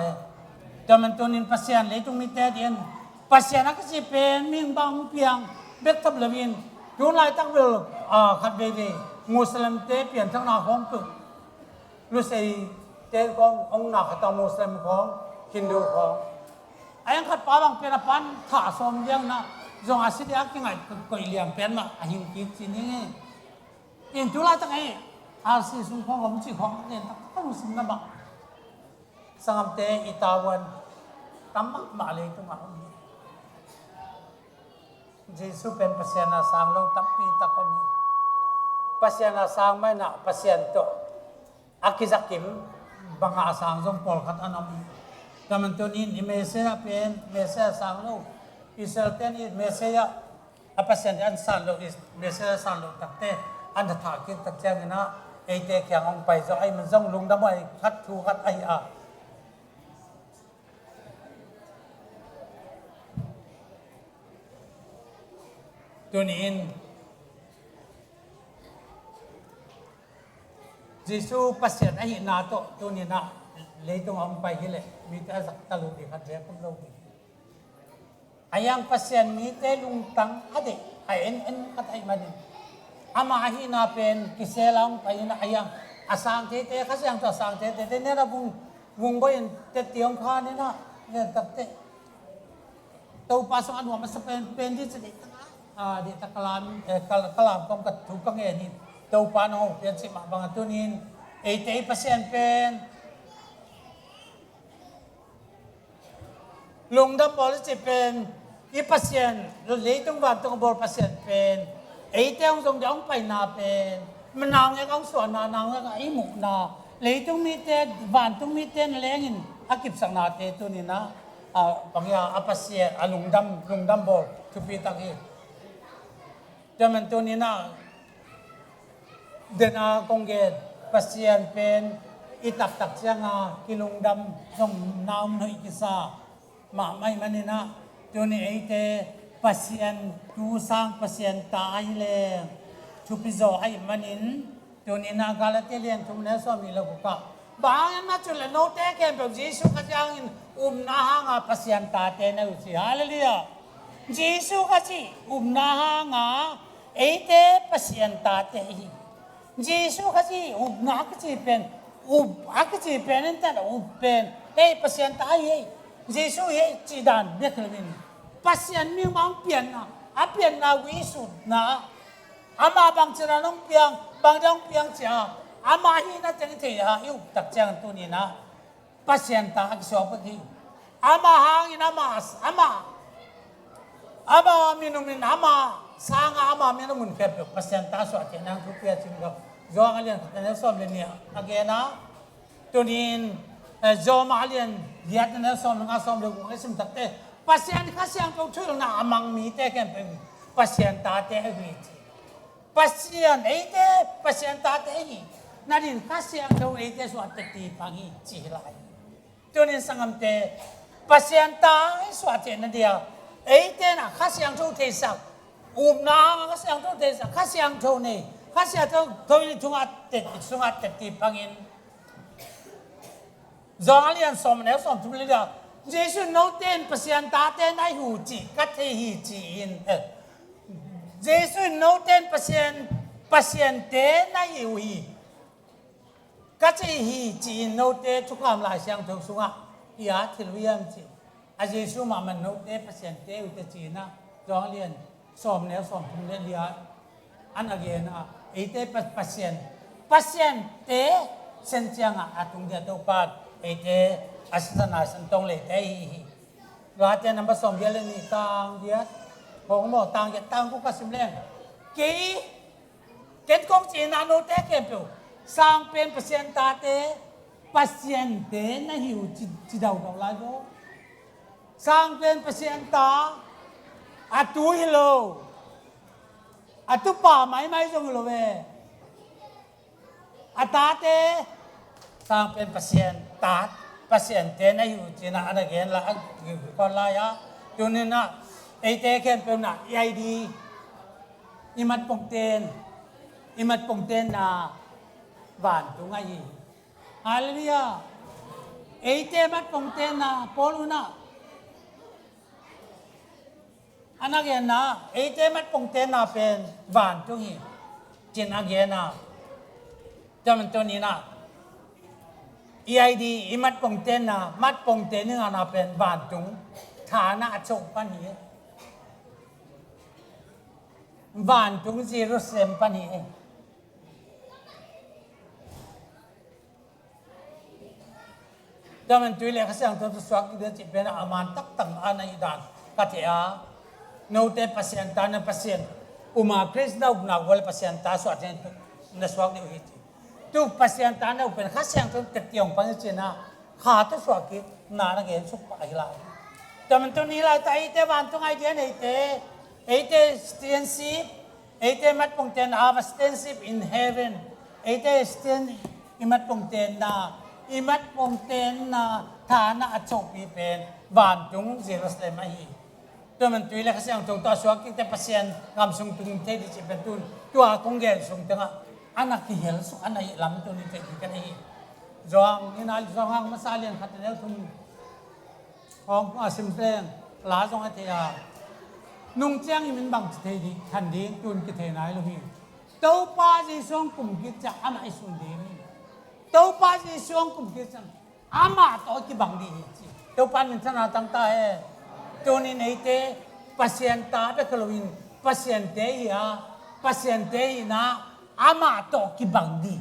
แต่มันตัวนี้ปัสยันเลยตุ้งมีแต่เดียนปัสยันนักสิเป็นมิ่งบางเพียงเบ็ดทับเลวินดูลายตั้งเวลขัดเบบีมุสลิมเตะเปลี่ยนทั้งนาของตึกรู้สึกเตะขององค์หนักต่อมุสลิมของฮินดูของไอ้ยังขัดป้าบางเป็นปันถ่าสมยังนะจงอาศัยที่ยังไงก็เลี้ยงเป็นมาหินกินจีนี่อินทุลาตั้งไงอาศัยสุ่มของผมจีของเนี่ยตั้งมุสลิมนะบ้างสังเตะอิตาวันตั้มมาเลยตรงนั้นเยซูเป็นภาษาหน้าสังเราตั้มปีตะคอมีpasien asang mai na pasien to akizakim banga asang jong pol khat anam taman to ni mesera pen mesera sang lo isel ten i mesera a pasien an san lo is mesera san lo takte an tha ki tak chang na ei te khyang ong pai zo ai man jong lung da mai khat thu khat ai a to ni in Jisu pasien ai na to ni na leitung ang pai hile mi ta sak talu di khat je pum lo ayang pasien mi te lung tang ade ai en khat ai ma din ama hi na pen kiselang pai na ayang asang te khasang to asang te ne na bung boy te tiong kha ni na ne tak te to pasong anu ma sa pen di se di takalam kalam kom kat thu ka nge niตัวปานเอาเป็นสิมาบางตัวนี้ไอ้เตยเปอร์เซ็นต์เป็นลงดับบอลจะเป็นอีเปอร์เซ็นต์เลยต้องวันต้องบอลเปอร์เซ็นต์เป็นไอ้เตยต้องย้อนไปนาเป็นมันนางไอ้กองสวนนางไอ้หมูนาเลยต้องมีเตยวันต้องมีเตยแรงอินอากิบสังนาเตยตัวนี้นะบางอย่างเปอร์เซ็นต์ลงดับบอลทุกปีตั้งเองแต่มันตัวนี้นะเดินอากงเกตปัสยานเป็น itak tak sianga kilung dam som naum no ikisa ma mai manina tuni eite pasien tu sang pasien tai le chupizo ai manin tuni na galatelian tumne so mi lo ka bang ma chule no te ken pe jisu ka jang na hanga pasien ta te na usi hallelujah jisu ka chi na hanga eite pasien ta te hi jisu ka chi na ka chi pen ak chi pen ta pen pasien ta hi jisu he chi dan be klin pasien mi mang pian na a pian na wi su na ama bang chira nong piang bang dong piang cha ama hi na chang the ha yu tak chang tu ni na pasien ta ak so pa thi ama hang ina mas ama minumin ama sanga ama minumun ke pasien ta so te nang tu pia ching ga zo nga lian ta so le ni agena tunin zo ma lian liat na so nga so le ku sim tak te pasien ka siang to thul na amang mi te ken pe pasien ta te wi pasien eite pasien ta te hi nadin ka siang to eite so te ti pangi chi lai tunin sangam te pasien ta so te na dia eite na ka siang to te sa na ka siang to te sa ka siang to ne ka siang to ni tunga te ti pangin zong alian som ne som tu le da Jesus no ten pasien ta ten ai hu chi ka the hi chi in Jesus no ten pasien te na hu hi ka che hi chi no te chu kam la siang thong sunga ya thil wiam chi a Jesus ma man no te pasien te u te chi na zong alian som ne som tu le dia an again e te pasien te sen chiang atung dia to pa e te asana san tong le te hi wa te number som ye le ni tang dia hong mo tang ye tang ku ka sim leng ki ket kong chi na no te ke pu sang pen pasien ta te pasien te na hiu chi dau dau lai bo sang pen pasien ta atu hello atu pa mai jong lo ve atate sang pen pasien ta pasien te na yu china ana gen la kon la ya tunina eite ken pe na id imat pongten na van tu ngai hallelujah eite mat pongten na poluna ana gen na eite mat pongten na pen van tu hi chin again na jaman to ni na EID imat pongten na mat pongten ni ana pen van tung thana achok pan hi van tung Jerusalem pan hi jaman tuile khasang to swak de chi pen aman tak tang ana idan ka thea no te pasien ta na pasien uma krishna na wal pasien ta so aten na swak de hi tu pasien ta na pen khasang to te tiong pan chi na kha to swak ki na na gen suk pa hi la jaman to ni la ta ite van tung ai den ite stewardship ite mat pongten stewardship in heaven ite imat pongten na imat pongten na thana achok pi pen van tung Jerusalem ai to man tuile khasang to ta swak ki te pasien ngam sung tung te di chi pen tun tua kong gen sung tanga anak ki hel su anai lam to ni te ka ni zong ni na zong hang ma sa lian khat ne thum hong asim pleng la zong a te ya nung chiang i min bang te di than ding tun ki the nai lo hi to pa ji song kum ki cha ama ai sun ding to pa ji song kum ki cha ama to ki bang di chi to pan min chana tang ta he to ni nei te pasien ta be kalowin pasien te ya pasien te na ama to ki bang di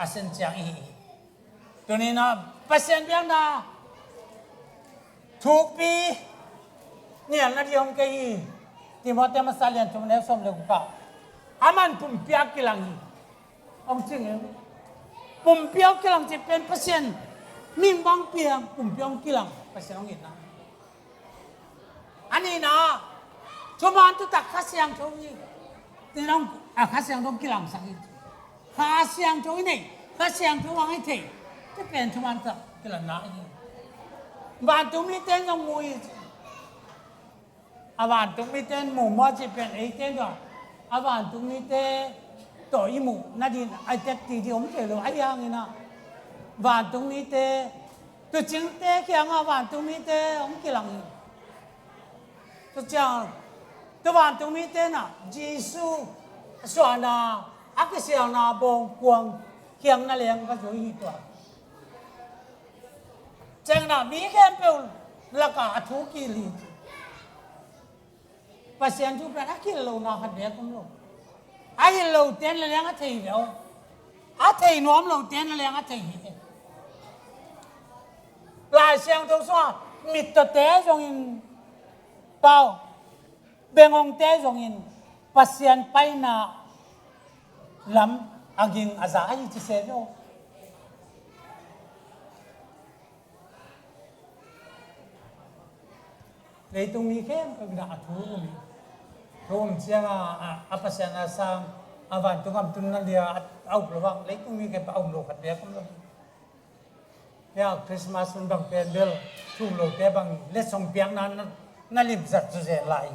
asen chiang hi to ni na pasien biang na thuk pi nian na diom ke hi Timote masalian tum ne som le ka aman pum piak kilang ong ching pum piak kilang chi pen pasien ming bang piang pum piang kilang pasien ong ina ani na chuman tu tak khasyang thong ni tinong khasyang dong kilang sang hi khasyang thong nei khasyang thong wang ai the ที่เป็นชุมันสักกระนาอีบ้านตุ้มมีเต้นต้องมวยบ้านตุ้มมีเต้นหมู่มอจะเป็นไอ้เต้นก็บ้านตุ้มมีเต้ต่อยหมู่นั่นดิไอ้เจ็ดตีที่ผมเจอเลยไอ้ยังนี่นะบ้านตุ้มมีเต้ตัวจริงเต้แค่งบ้านตุ้มมีเต้ผมกี่หลังตัวจังตัวบ้านตุ้มมีเต้น่ะจีซูส่วนน่ะอักเสียงน่ะบงกวงเขียงนั่นเองก็จะอีกตัวจังน่ะมีแค่เปล่าแล้วก็ทุกกี่ลีภาษาอังกฤษเป็นอะไรเราหน้าขัดแย้งกันลูกไอ้เราเต้นอะไรงั้นที่เดียวไอ้น้อมเราเต้นอะไรงั้นที่หลายเสียงตัวส่วนมิตรเตะจงอินเปล่าเบงองเตะจงอินภาษาไปน่ะลำอากินอาซาอีที่เสียโยเลยตรงนี้แค่ก็ได้ทุกมีรวมเสียงภาษาอาซามวันตรงคำตุนนั่นเดียเอาระวังเลยตรงนี้แค่เอาโลกันเดียกันเลยเนี่ยคริสต์มาสมันบางเป็นเบลทุ่งโลกแต่บางเล็ดส่งเปียงนั้นนั่นริบจัดจะเสียหลาย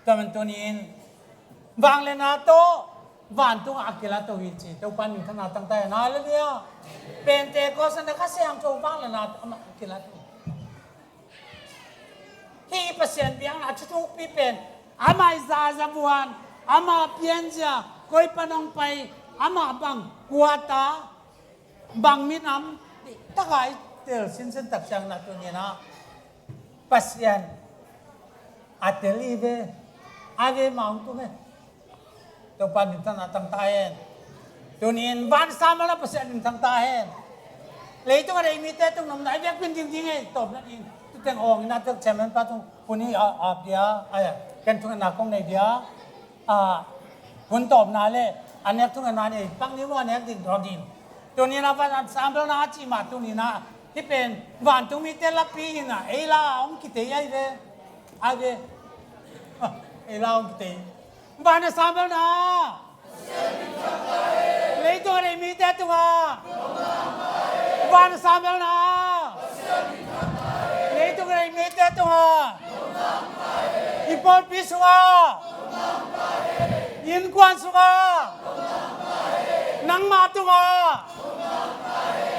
แต่มันตัวนี้บางเลนาโตวันตรงอากิลาโตวิจิตัวปันขนาดตั้งแต่นาเลยเนี่ยเป็นเตก็สันนักเสียงโจบางเลนาโตอากิลาโตที่เปอร์เซ็นต์เพียงอาจจะถูกปีเป็นอามาอิซาจับวันอามาเพียงจะคอยปนองไปอามาบังกัวตาบังมินำตะไคร้เตลสินเส้นตักจังนัดตัวนี้นะเปอร์เซ็นต์อาเตลีเวอาเวมาอุตุเวตัวปันดินตั้งตั้งตาเองตัวนี้วันสามแล้วเปอร์เซ็นต์ดินตั้งตาเองเลยตัวอะไรมีแต่ตรงนั้นไหนเรียกเป็นจริงๆไงตบนั่นเองแต่งองน่าจะแชมป์ป้าตรงคนนี้เดียกันทุกนักของในเดียคนตอบนาเลยอันนี้ทุกนักเนี่ยปังนี้ว่าเนี่ยดิ่งรอดินตัวนี้นะวันสามแล้วนะจีมาตัวนี้นะที่เป็นวันตรงมีแต่ละปีนะเอล่าองคิดเยอะเลยอะไรเอล่าองคิดวันสามแล้วนะเลยตัวอะไรมีแต่ตัววันสามแล้วนะเลยตัวอะไรมีแต่ตัวอีพอลพิสุกายินกวนสุกานังมาตัว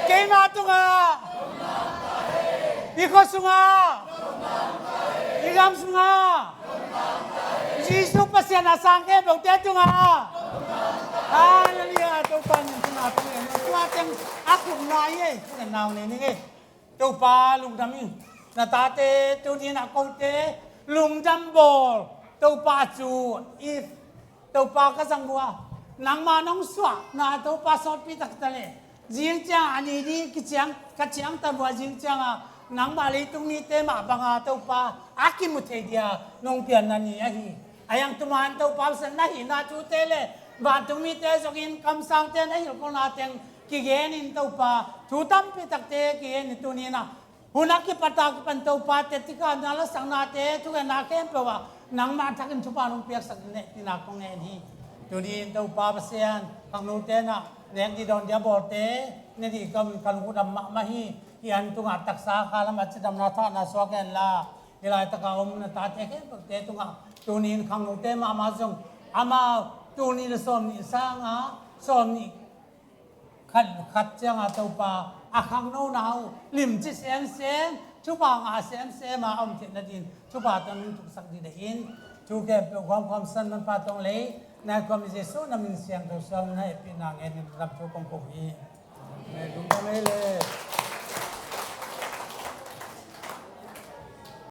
เกยมาตัวอีกสุกาอีกามสุกาจีสุปัสยานาสังเกตบอกเจ้าตัวนั่นเนี่ยตัวปันยังขนาดนี้ตัวเต็มอักขระนายตัวกันนาวนี่นี่ตัวปลาลุงดำนี่นาตาเตตัวนี้นักโกเตลุงจำบอลตัวปลาจูอีฟตัวปลากระสังบัวนางมาน้องสวะนาตัวปลาสอดปีตักทะเลจิงจังอันนี้ดีกิจังกัจจังตะบัวจิงจังนางมาเลยตรงนี้เตมาบังอาตัวปลาอากิมุเทียน้องเปียนนั่นนี่ฮีayang tumahan taw pausan na hinachutele ba tumite sokin kamsang ten ay ko natin kigenin taw pa tutam pitakte kigen itunina hunaki patak pan taw pa tetika nalasang nate tugan nakem pawa nang matakin tupanong piyak sa tinakong hi tunin taw pa pasian ang nutena neng di don dia borte ne di kam kaludam mahi yan tunga taksa kalam at sidam na tha na swaken la ilai takaom na tate ke pagte tunga tunin khang nute ma ma jong ama tunin som ni sanga som ni khat changa to pa akhang no nau lim chi sem sem chu ba nga sem sem ma om thi na din chu ba tan tu sak di in chu keความsan man pa tong le na kom jesu na min siang to som na epinang en ram chu kom ko hi me dum ta me le